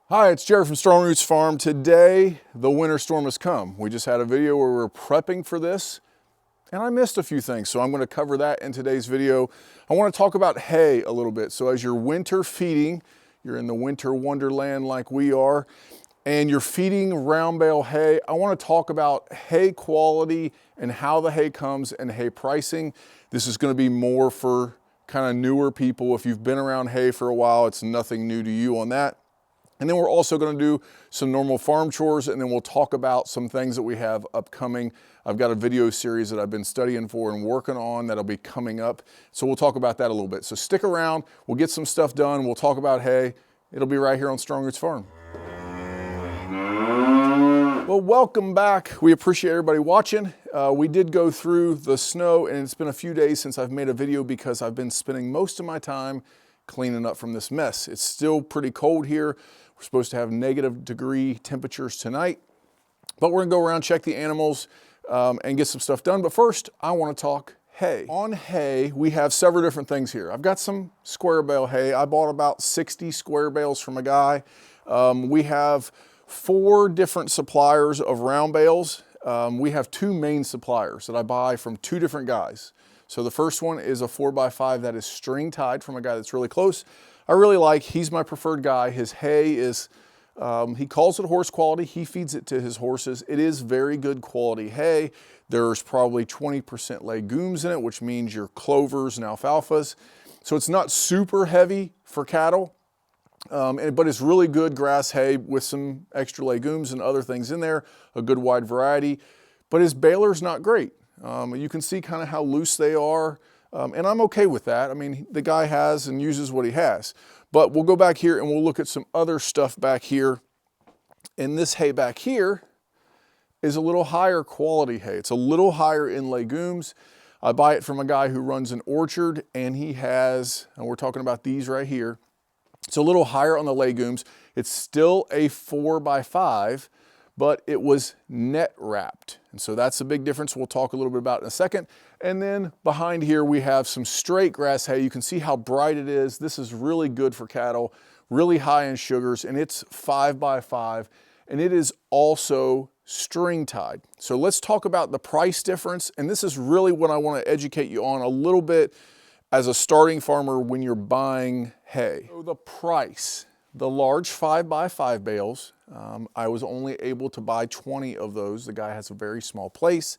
Hi, it's Jerry from Strongroots Farm. Today, the winter storm has come. We just had a video where we were prepping for this, and I missed a few things, so I'm going to cover that in today's video. I want to talk about hay a little bit. So as you're winter feeding, you're in the winter wonderland like we are, and you're feeding round bale hay, I want to talk about hay quality and how the hay comes and hay pricing. This is going to be more for kind of newer people. If you've been around hay for a while, it's nothing new to you on that. And then we're also going to do some normal farm chores, and then we'll talk about some things that we have upcoming. I've got a video series that I've been studying for and working on that'll be coming up. So we'll talk about that a little bit. So stick around, we'll get some stuff done, we'll talk about hay. It'll be right here on Strongroots Farm. Well, welcome back. We appreciate everybody watching. We did go through the snow, and it's been a few days since I've made a video because I've been spending most of my time cleaning up from this mess. It's still pretty cold here. We're supposed to have -degree temperatures tonight, but we're gonna go around, check the animals, and get some stuff done. But first, I wanna talk hay. On hay, we have several different things here. I've got some square bale hay. I bought about 60 square bales from a guy. We have 4 different suppliers of round bales. We have 2 main suppliers that I buy from 2 different guys. So the first one is a 4x5 that is string tied from a guy that's really close. I really like, he's my preferred guy. His hay is, he calls it horse quality. He feeds it to his horses. It is very good quality hay. There's probably 20% legumes in it, which means your clovers and alfalfas. So it's not super heavy for cattle, but it's really good grass hay with some extra legumes and other things in there, a good wide variety. But his baler's not great. You can see kind of how loose they are. And I'm okay with that. I mean, the guy has and uses what he has. But we'll go back here and we'll look at some other stuff back here. And this hay back here is a little higher quality hay. It's a little higher in legumes. I buy it from a guy who runs an orchard, and he has, and we're talking about these right here. It's a little higher on the legumes. It's still a 4x5, but it was net wrapped. And so that's a big difference we'll talk a little bit about in a second. And then behind here we have some straight grass hay. You can see how bright it is. This is really good for cattle, really high in sugars, and it's 5x5, and it is also string tied. So let's talk about the price difference, and this is really what I want to educate you on a little bit as a starting farmer when you're buying hay. So the price. The large 5x5 bales, I was only able to buy 20 of those. The guy has a very small place.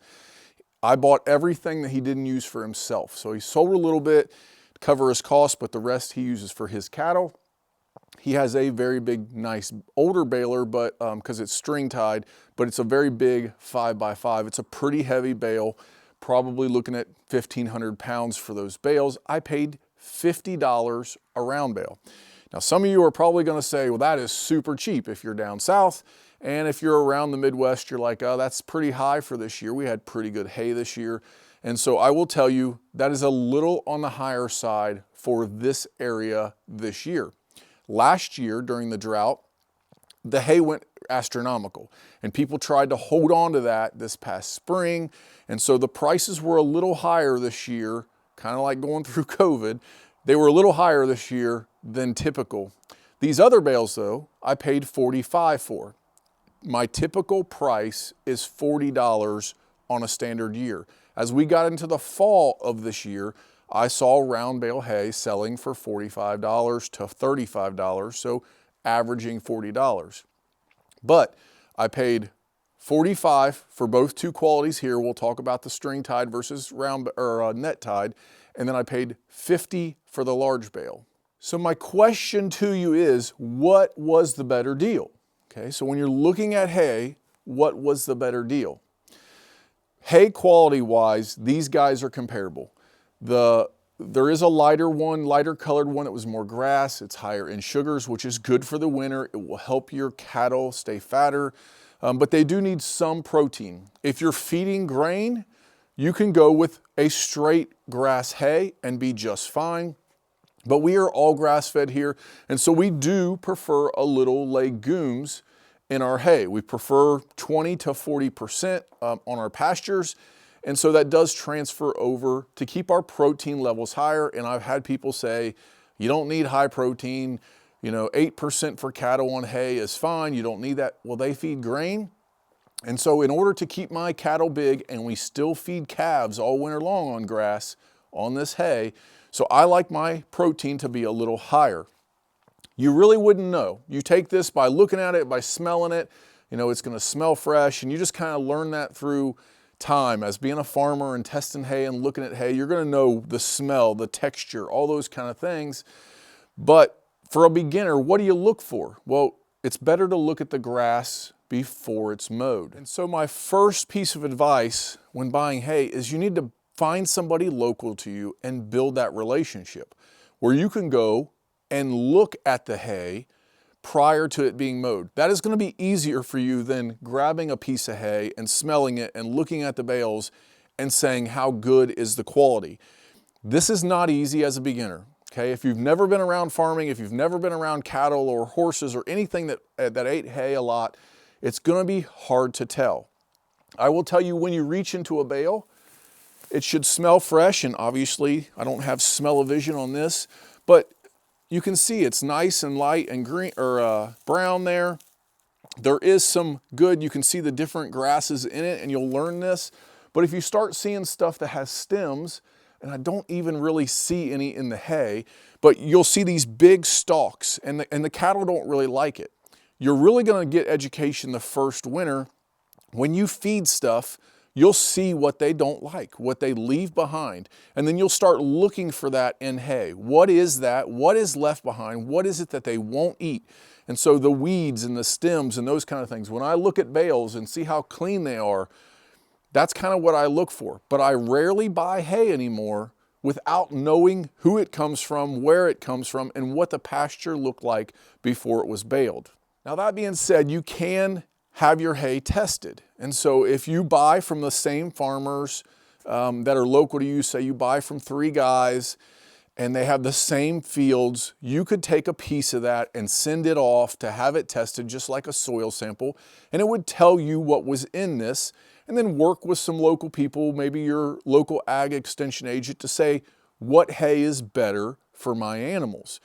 I bought everything that he didn't use for himself. So he sold a little bit to cover his costs, but the rest he uses for his cattle. He has a very big, nice older baler, but because it's string tied, but it's a very big 5x5. It's a pretty heavy bale, probably looking at 1,500 pounds for those bales. I paid $50 a round bale. Now, some of you are probably going to say, well, that is super cheap if you're down south. And if you're around the Midwest, you're like, oh, that's pretty high for this year. We had pretty good hay this year. And so I will tell you that is a little on the higher side for this area this year. Last year during the drought, the hay went astronomical, and people tried to hold on to that this past spring. And so the prices were a little higher this year, kind of like going through COVID. They were a little higher this year than typical. These other bales though, I paid $45 for. My typical price is $40 on a standard year. As we got into the fall of this year, I saw round bale hay selling for $45 to $35, so averaging $40. But I paid $45 for both 2 qualities here. We'll talk about the string tied versus round or net tied. And then I paid $50 for the large bale. So my question to you is, what was the better deal? Okay, so when you're looking at hay, what was the better deal? Hay quality wise, these guys are comparable. There is a lighter one, lighter colored one that was more grass. It's higher in sugars, which is good for the winter. It will help your cattle stay fatter, but they do need some protein. If you're feeding grain, you can go with a straight grass hay and be just fine. But we are all grass fed here, and so we do prefer a little legumes in our hay. We prefer 20 to 40% on our pastures, and so that does transfer over to keep our protein levels higher. And I've had people say, you don't need high protein, You know, 8% for cattle on hay is fine. You don't need that. Well, they feed grain. And so in order to keep my cattle big, and we still feed calves all winter long on grass, on this hay, so I like my protein to be a little higher. You really wouldn't know. You take this by looking at it, by smelling it, you know, it's gonna smell fresh, and you just kind of learn that through time. As being a farmer and testing hay and looking at hay, you're gonna know the smell, the texture, all those kind of things. But for a beginner, what do you look for? Well, it's better to look at the grass before it's mowed. And so my first piece of advice when buying hay is you need to find somebody local to you and build that relationship where you can go and look at the hay prior to it being mowed. That is going to be easier for you than grabbing a piece of hay and smelling it and looking at the bales and saying how good is the quality. This is not easy as a beginner. Okay, if you've never been around farming, if you've never been around cattle or horses or anything that ate hay a lot, it's going to be hard to tell. I will tell you, when you reach into a bale, it should smell fresh, and obviously I don't have smell-o-vision on this, but you can see it's nice and light and green or brown there. There is some good, you can see the different grasses in it, and you'll learn this. But if you start seeing stuff that has stems, and I don't even really see any in the hay, but you'll see these big stalks, and the cattle don't really like it. You're really gonna get education the first winter. When you feed stuff, you'll see what they don't like, what they leave behind, and then you'll start looking for that in hay. What is that? What is left behind? What is it that they won't eat? And so the weeds and the stems and those kind of things, when I look at bales and see how clean they are, that's kind of what I look for. But I rarely buy hay anymore without knowing who it comes from, where it comes from, and what the pasture looked like before it was baled. Now, that being said, you can have your hay tested. And so if you buy from the same farmers that are local to you, say you buy from 3 guys and they have the same fields, you could take a piece of that and send it off to have it tested just like a soil sample, and it would tell you what was in this, and then work with some local people, maybe your local ag extension agent, to say what hay is better for my animals.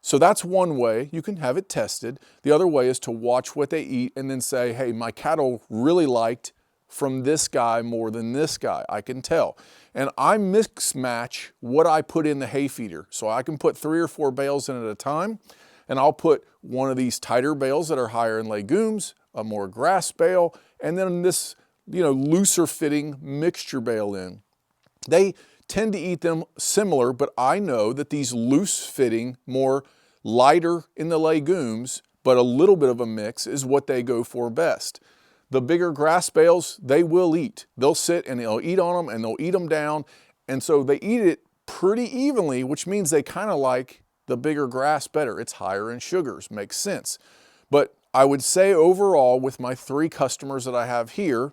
So that's one way you can have it tested. The other way is to watch what they eat and then say, hey, my cattle really liked from this guy more than this guy. I can tell. And I mix match what I put in the hay feeder. So I can put 3 or 4 bales in at a time, and I'll put one of these tighter bales that are higher in legumes, a more grass bale, and then this, you know, looser fitting mixture bale in. They tend to eat them similar, but I know that these loose fitting, more lighter in the legumes, but a little bit of a mix is what they go for best. The bigger grass bales, they will eat. They'll sit and they'll eat on them and they'll eat them down. And so they eat it pretty evenly, which means they kind of like the bigger grass better. It's higher in sugars, makes sense. But I would say overall, with my 3 customers that I have here,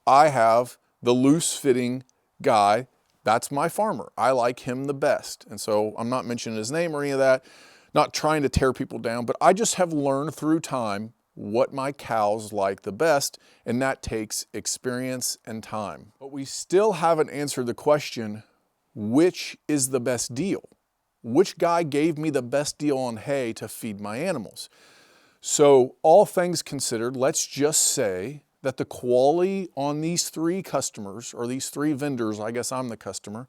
I have the loose fitting guy. That's my farmer. I like him the best. And so I'm not mentioning his name or any of that, not trying to tear people down, but I just have learned through time what my cows like the best, and that takes experience and time. But we still haven't answered the question, which is the best deal? Which guy gave me the best deal on hay to feed my animals? So all things considered, let's just say that the quality on these 3 customers, or these 3 vendors, I guess I'm the customer,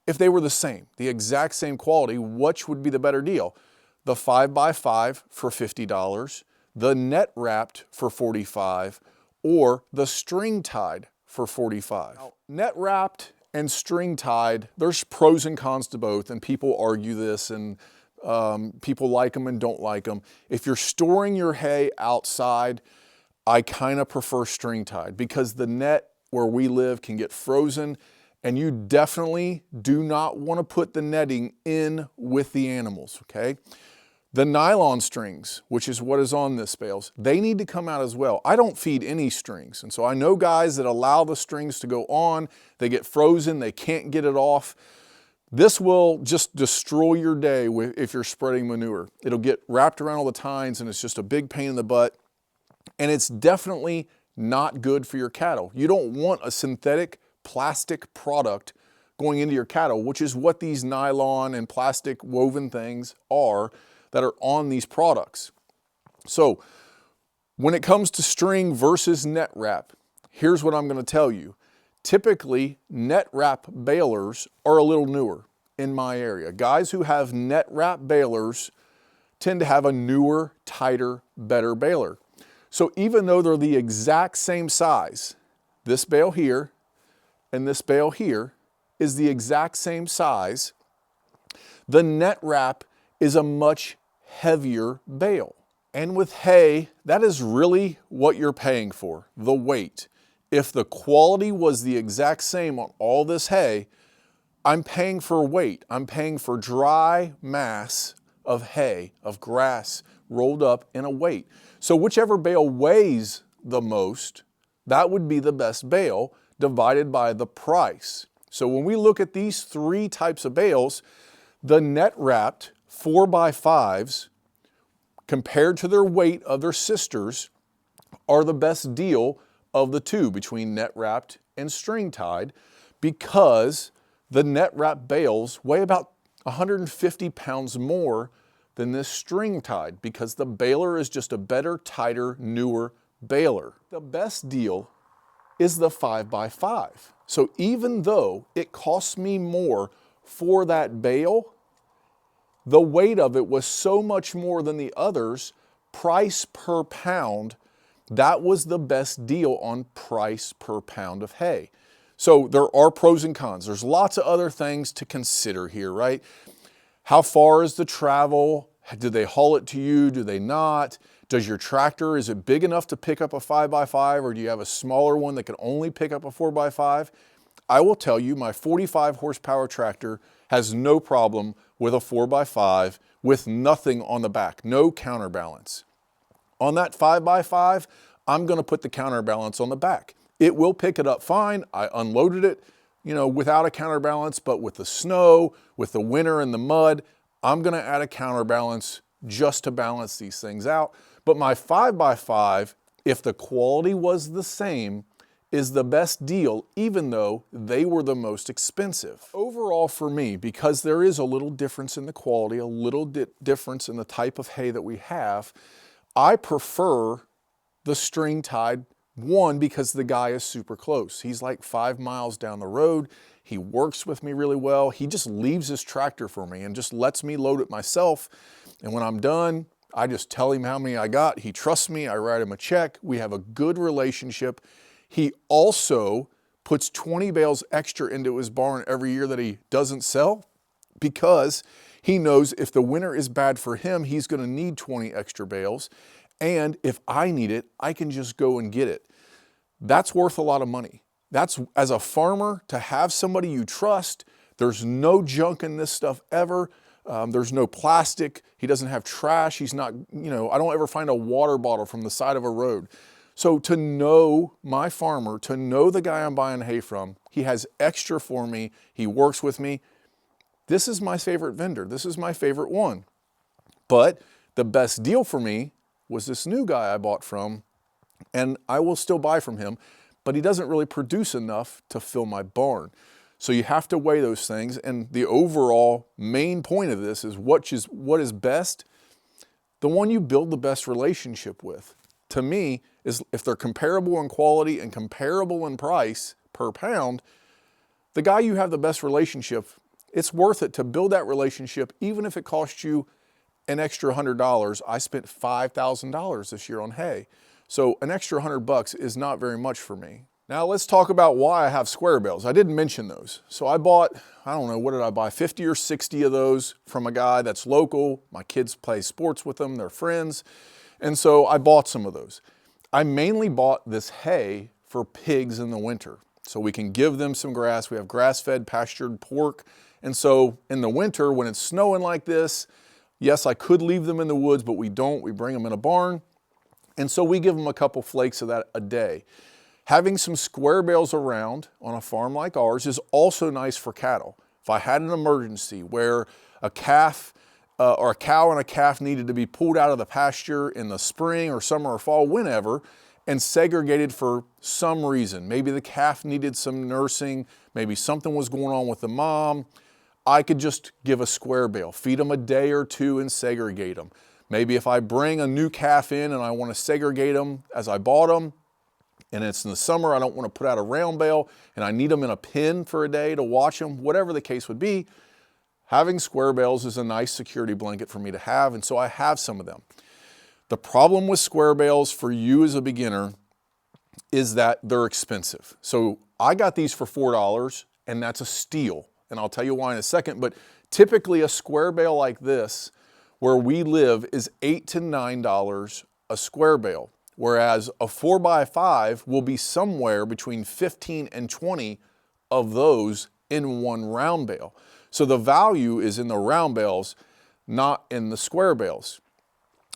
if they were the same, the exact same quality, which would be the better deal? The 5x5 for $50, the net wrapped for $45, or the string tied for $45. Now, net wrapped and string tied, there's pros and cons to both, and people argue this, and people like them and don't like them. If you're storing your hay outside, I kind of prefer string tied, because the net where we live can get frozen, and you definitely do not want to put the netting in with the animals, okay? The nylon strings, which is what is on this bales, they need to come out as well. I don't feed any strings, and so I know guys that allow the strings to go on, they get frozen, they can't get it off. This will just destroy your day if you're spreading manure. It'll get wrapped around all the tines, and it's just a big pain in the butt. And it's definitely not good for your cattle. You don't want a synthetic plastic product going into your cattle, which is what these nylon and plastic woven things are that are on these products. So when it comes to string versus net wrap, here's what I'm going to tell you. Typically, net wrap balers are a little newer in my area. Guys who have net wrap balers tend to have a newer, tighter, better baler. So even though they're the exact same size, this bale here and this bale here is the exact same size, the net wrap is a much heavier bale. And with hay, that is really what you're paying for, the weight. If the quality was the exact same on all this hay, I'm paying for weight. I'm paying for dry mass of hay, of grass rolled up in a weight. So whichever bale weighs the most, that would be the best bale divided by the price. So when we look at these three types of bales, the net wrapped 4x5s compared to their weight of their sisters are the best deal of the two between net wrapped and string tied, because the net wrap bales weigh about 150 pounds more than this string tied, because the baler is just a better, tighter, newer baler. The best deal is the 5x5. So even though it costs me more for that bale, the weight of it was so much more than the others, price per pound, that was the best deal on price per pound of hay. So there are pros and cons. There's lots of other things to consider here, right? How far is the travel? Do they haul it to you? Do they not? Does your tractor, is it big enough to pick up a 5x5, or do you have a smaller one that can only pick up a 4x5? I will tell you, my 45 horsepower tractor has no problem with a 4x5 with nothing on the back, no counterbalance. On that 5x5, I'm going to put the counterbalance on the back. It will pick it up fine. I unloaded it, without a counterbalance, but with the snow, with the winter and the mud, I'm going to add a counterbalance just to balance these things out. But my 5x5, if the quality was the same, is the best deal, even though they were the most expensive. Overall for me, because there is a little difference in the quality, a little difference in the type of hay that we have, I prefer the string tied one, because the guy is super close. He's like 5 miles down the road. He works with me really well. He just leaves his tractor for me and just lets me load it myself. And when I'm done, I just tell him how many I got. He trusts me. I write him a check. We have a good relationship. He also puts 20 bales extra into his barn every year that he doesn't sell, because he knows if the winter is bad for him, he's going to need 20 extra bales. And if I need it, I can just go and get it. That's worth a lot of money. That's, as a farmer, to have somebody you trust. There's no junk in this stuff ever. There's no plastic. He doesn't have trash. He's not, I don't ever find a water bottle from the side of a road. So to know my farmer, to know the guy I'm buying hay from, he has extra for me, he works with me. This is my favorite vendor. This is my favorite one. But the best deal for me was this new guy I bought from, and I will still buy from him, but he doesn't really produce enough to fill my barn. So you have to weigh those things, and the overall main point of this is what is best, the one you build the best relationship with. To me, is if they're comparable in quality and comparable in price per pound, the guy you have the best relationship, it's worth it to build that relationship, even if it costs you an extra $100. I spent $5,000 this year on hay. So an extra $100 is not very much for me. Now let's talk about why I have square bales. I didn't mention those. So I bought, I don't know, what did I buy? 50 or 60 of those from a guy that's local. My kids play sports with them, they're friends. And so I bought some of those. I mainly bought this hay for pigs in the winter, so we can give them some grass. We have grass-fed, pastured pork. And so in the winter, when it's snowing like this, yes, I could leave them in the woods, but we don't. We bring them in a barn. And so we give them a couple flakes of that a day. Having some square bales around on a farm like ours is also nice for cattle. If I had an emergency where a calf or a cow and a calf needed to be pulled out of the pasture in the spring or summer or fall, whenever, and segregated for some reason. Maybe the calf needed some nursing, maybe something was going on with the mom, I could just give a square bale, feed them a day or two and segregate them. Maybe if I bring a new calf in and I want to segregate them as I bought them, and it's in the summer, I don't want to put out a round bale and I need them in a pen for a day to watch them, whatever the case would be, having square bales is a nice security blanket for me to have, and so I have some of them. The problem with square bales for you as a beginner is that they're expensive. So I got these for $4 and that's a steal, and I'll tell you why in a second, but typically a square bale like this where we live is $8 to $9 a square bale, whereas a 4x5 will be somewhere between 15 and 20 of those in one round bale. So the value is in the round bales, not in the square bales.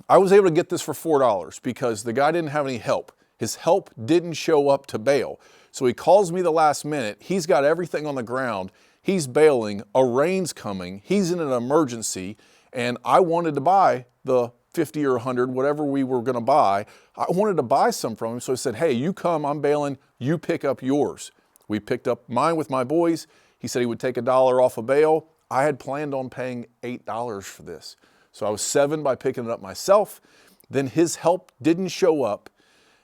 I was able to get this for $4 because the guy didn't have any help. His help didn't show up to bale. So he calls me the last minute. He's got everything on the ground. He's baling, a rain's coming, he's in an emergency, and I wanted to buy the 50 or 100, whatever we were gonna buy. I wanted to buy some from him, so I said, hey, you come, I'm baling, you pick up yours. We picked up mine with my boys. He said he would take $1 off a bale. I had planned on paying $8 for this. So I was $7 by picking it up myself. Then his help didn't show up.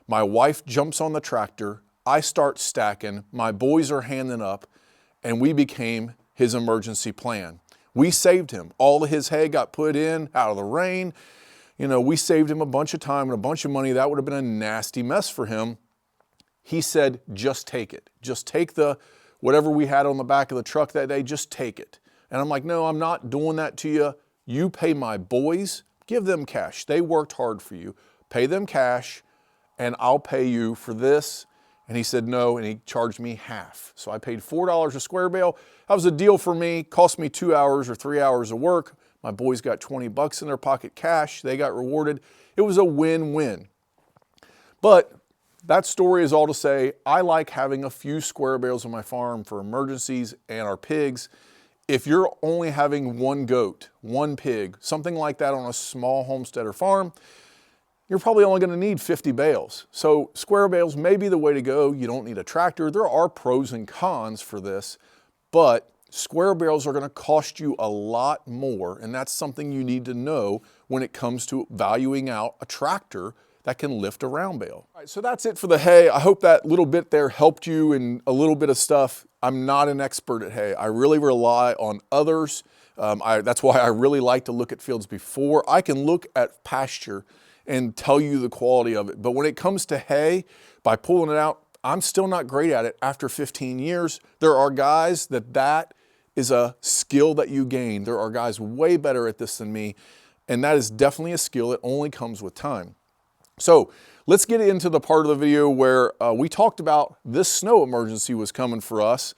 My wife jumps on the tractor. I start stacking. My boys are handing up, and we became his emergency plan. We saved him. All of his hay got put in out of the rain. You know, we saved him a bunch of time and a bunch of money. That would have been a nasty mess for him. He said, just take it. Just take the whatever we had on the back of the truck that day, just take it. And I'm like, no, I'm not doing that to you. You pay my boys, give them cash. They worked hard for you. Pay them cash and I'll pay you for this. And he said no, and he charged me half. So I paid $4 a square bale. That was a deal for me. Cost me 2 hours or 3 hours of work. My boys got 20 bucks in their pocket cash. They got rewarded. It was a win-win. But that story is all to say, I like having a few square bales on my farm for emergencies and our pigs. If you're only having one goat, one pig, something like that on a small homesteader farm, you're probably only going to need 50 bales. So square bales may be the way to go. You don't need a tractor. There are pros and cons for this, but square bales are going to cost you a lot more, and that's something you need to know when it comes to valuing out a tractor that can lift a round bale. All right, so that's it for the hay. I hope that little bit there helped you in a little bit of stuff. I'm not an expert at hay. I really rely on others. That's why I really like to look at fields before. I can look at pasture and tell you the quality of it. But when it comes to hay, by pulling it out, I'm still not great at it after 15 years. There are guys that is a skill that you gain. There are guys way better at this than me, and that is definitely a skill. It only comes with time. So let's get into the part of the video where we talked about this snow emergency was coming for us.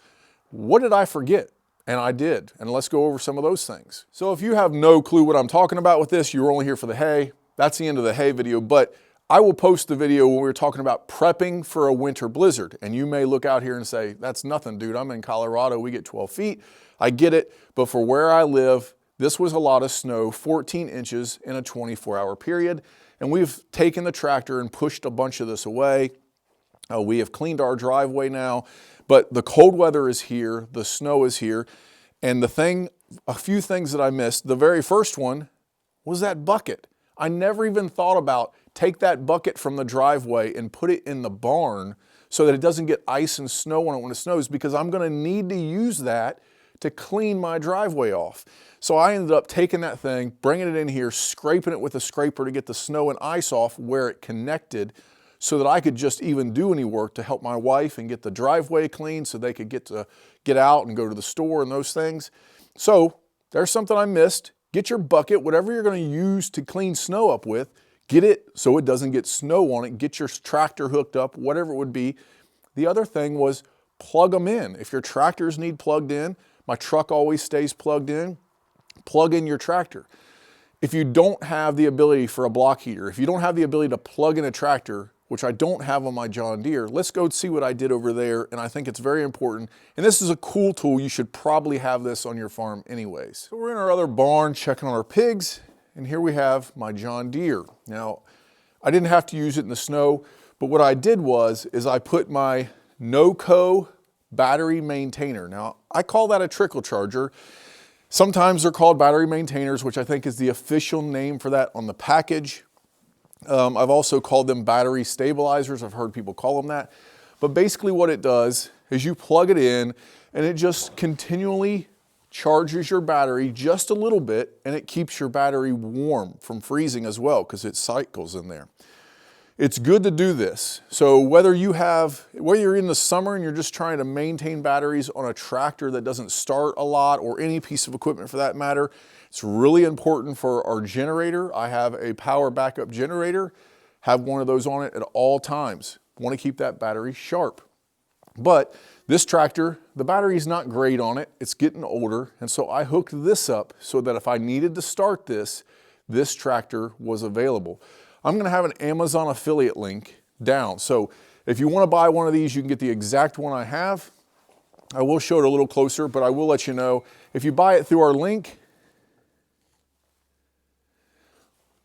What did I forget? And I did, and let's go over some of those things. So if you have no clue what I'm talking about with this, you're only here for the hay. That's the end of the hay video, but I will post the video when we were talking about prepping for a winter blizzard. And you may look out here and say, that's nothing, dude. I'm in Colorado, we get 12 feet. I get it, but for where I live, this was a lot of snow, 14 inches in a 24-hour period. And we've taken the tractor and pushed a bunch of this away. We have cleaned our driveway now, but the cold weather is here, the snow is here. And a few things that I missed, the very first one was that bucket. I never even thought about take that bucket from the driveway and put it in the barn so that it doesn't get ice and snow on it when it snows, because I'm gonna need to use that to clean my driveway off. So I ended up taking that thing, bringing it in here, scraping it with a scraper to get the snow and ice off where it connected so that I could just even do any work to help my wife and get the driveway clean so they could get out and go to the store and those things. So there's something I missed. Get your bucket, whatever you're going to use to clean snow up with, get it so it doesn't get snow on it. Get your tractor hooked up, whatever it would be. The other thing was plug them in. If your tractors need plugged in, my truck always stays plugged in. Plug in your tractor. If you don't have the ability for a block heater, if you don't have the ability to plug in a tractor, which I don't have on my John Deere, let's go see what I did over there, and I think it's very important. And this is a cool tool. You should probably have this on your farm anyways. So we're in our other barn checking on our pigs, and here we have my John Deere. Now, I didn't have to use it in the snow, but what I did is I put my Noco battery maintainer. Now, I call that a trickle charger. Sometimes they're called battery maintainers, which I think is the official name for that on the package. I've also called them battery stabilizers. I've heard people call them that. But basically what it does is you plug it in and it just continually charges your battery just a little bit, and it keeps your battery warm from freezing as well because it cycles in there. It's good to do this. So whether you're in the summer and you're just trying to maintain batteries on a tractor that doesn't start a lot, or any piece of equipment for that matter, it's really important for our generator. I have a power backup generator, have one of those on it at all times. Want to keep that battery sharp. But this tractor, the battery is not great on it. It's getting older. And so I hooked this up so that if I needed to start this tractor was available. I'm going to have an Amazon affiliate link down. So if you want to buy one of these, you can get the exact one I have. I will show it a little closer, but I will let you know. If you buy it through our link,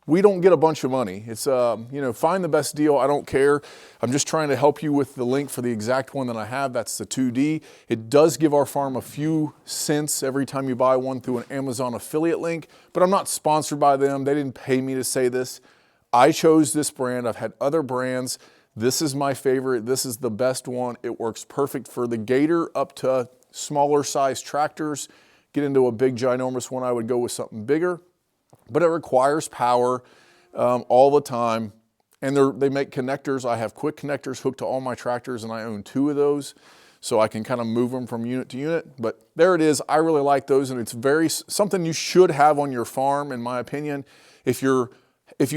we don't get a bunch of money. It's, find the best deal. I don't care. I'm just trying to help you with the link for the exact one that I have. That's the 2D. It does give our farm a few cents every time you buy one through an Amazon affiliate link, but I'm not sponsored by them. They didn't pay me to say this. I chose this brand. I've had other brands. This is my favorite. This is the best one. It works perfect for the Gator up to smaller size tractors. Get into a big, ginormous one, I would go with something bigger. But it requires power all the time. And they make connectors. I have quick connectors hooked to all my tractors, and I own 2 of those. So I can kind of move them from unit to unit. But there it is. I really like those, and it's something you should have on your farm, in my opinion, if you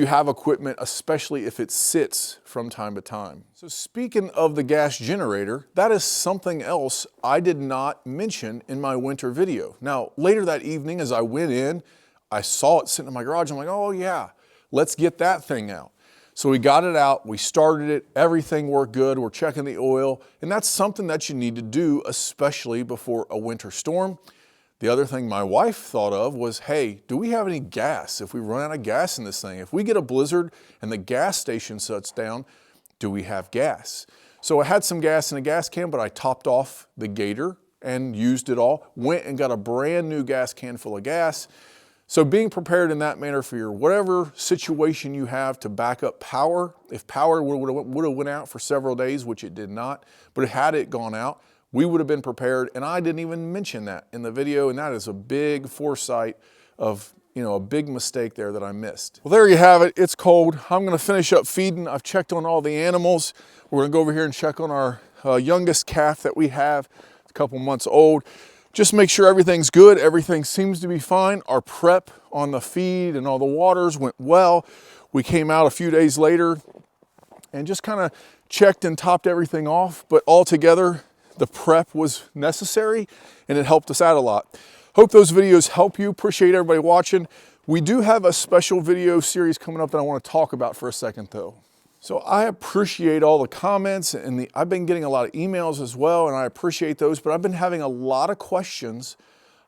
have equipment, especially if it sits from time to time. So speaking of the gas generator, that is something else I did not mention in my winter video. Now, later that evening as I went in, I saw it sitting in my garage. I'm like, oh yeah, let's get that thing out. So we got it out, we started it, everything worked good, we're checking the oil, and that's something that you need to do, especially before a winter storm. The other thing my wife thought of was, hey, do we have any gas? If we run out of gas in this thing, if we get a blizzard and the gas station shuts down, do we have gas? So I had some gas in a gas can, but I topped off the Gator and used it all, went and got a brand new gas can full of gas. So being prepared in that manner for your whatever situation you have to back up power. If power would have went out for several days, which it did not, but had it gone out, we would have been prepared. And I didn't even mention that in the video. And that is a big foresight of, a big mistake there that I missed. Well, there you have it. It's cold. I'm going to finish up feeding. I've checked on all the animals. We're going to go over here and check on our youngest calf that we have. It's a couple months old. Just make sure everything's good. Everything seems to be fine. Our prep on the feed and all the waters went well. We came out a few days later and just kind of checked and topped everything off. But altogether, the prep was necessary and it helped us out a lot. Hope those videos help you. Appreciate everybody watching. We do have a special video series coming up that I want to talk about for a second though. So I appreciate all the comments, and I've been getting a lot of emails as well, and I appreciate those, but I've been having a lot of questions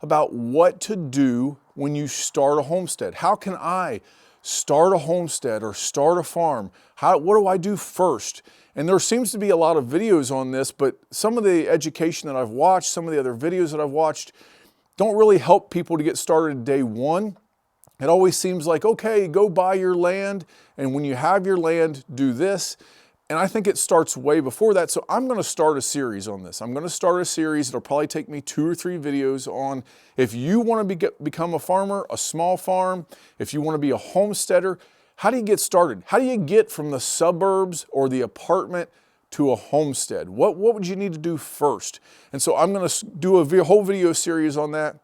about what to do when you start a homestead. How can I start a homestead or start a farm? What do I do first? And there seems to be a lot of videos on this, but some of the education that I've watched, some of the other videos that I've watched don't really help people to get started day one. It always seems like, okay, go buy your land, and when you have your land, do this. And I think it starts way before that. So I'm going to start a series on this. I'm going to start a series. It'll probably take me 2 or 3 videos on if you want to become a farmer, a small farm, if you want to be a homesteader, how do you get started? How do you get from the suburbs or the apartment to a homestead? What would you need to do first? And so I'm going to do a whole video series on that.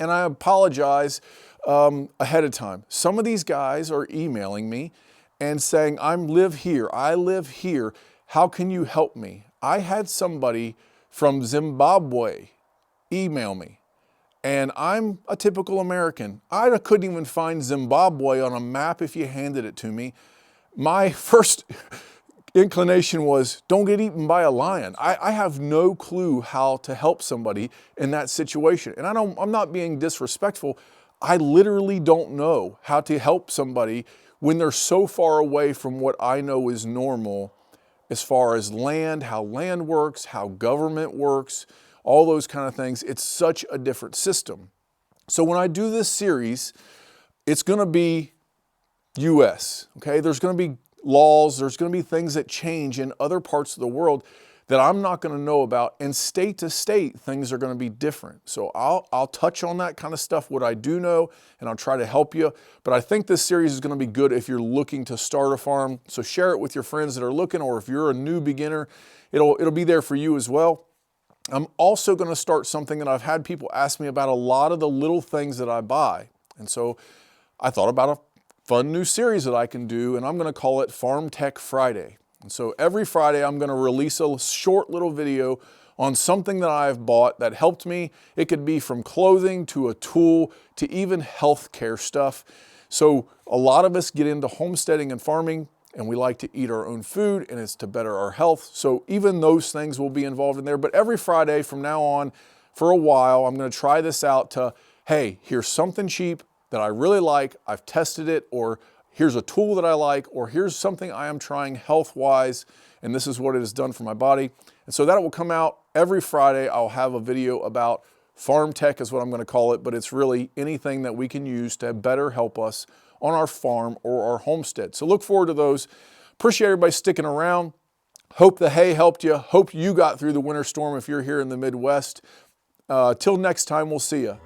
And I apologize ahead of time. Some of these guys are emailing me and saying, I live here, how can you help me? I had somebody from Zimbabwe email me, and I'm a typical American. I couldn't even find Zimbabwe on a map if you handed it to me. My first inclination was, don't get eaten by a lion. I have no clue how to help somebody in that situation. And I'm not being disrespectful. I literally don't know how to help somebody when they're so far away from what I know is normal as far as land, how land works, how government works, all those kind of things. It's such a different system. So when I do this series, it's going to be US, okay? There's going to be laws, there's going to be things that change in other parts of the world that I'm not going to know about, and state to state things are going to be different. So I'll touch on that kind of stuff, what I do know, and I'll try to help you. But I think this series is going to be good if you're looking to start a farm. So share it with your friends that are looking, or if you're a new beginner, it'll be there for you as well. I'm also going to start something that I've had people ask me about, a lot of the little things that I buy. And so I thought about a fun new series that I can do, and I'm going to call it Farm Tech Friday. And so every Friday I'm going to release a short little video on something that I've bought that helped me. It could be from clothing to a tool to even healthcare stuff. So a lot of us get into homesteading and farming, and we like to eat our own food, and it's to better our health. So even those things will be involved in there. But every Friday from now on, for a while, I'm going to try this out to, hey, here's something cheap that I really like, I've tested it, or here's a tool that I like, or here's something I am trying health-wise, and this is what it has done for my body. And so that will come out every Friday. I'll have a video about farm tech is what I'm going to call it, but it's really anything that we can use to better help us on our farm or our homestead. So look forward to those. Appreciate everybody sticking around. Hope the hay helped you. Hope you got through the winter storm if you're here in the Midwest. Till next time, we'll see you.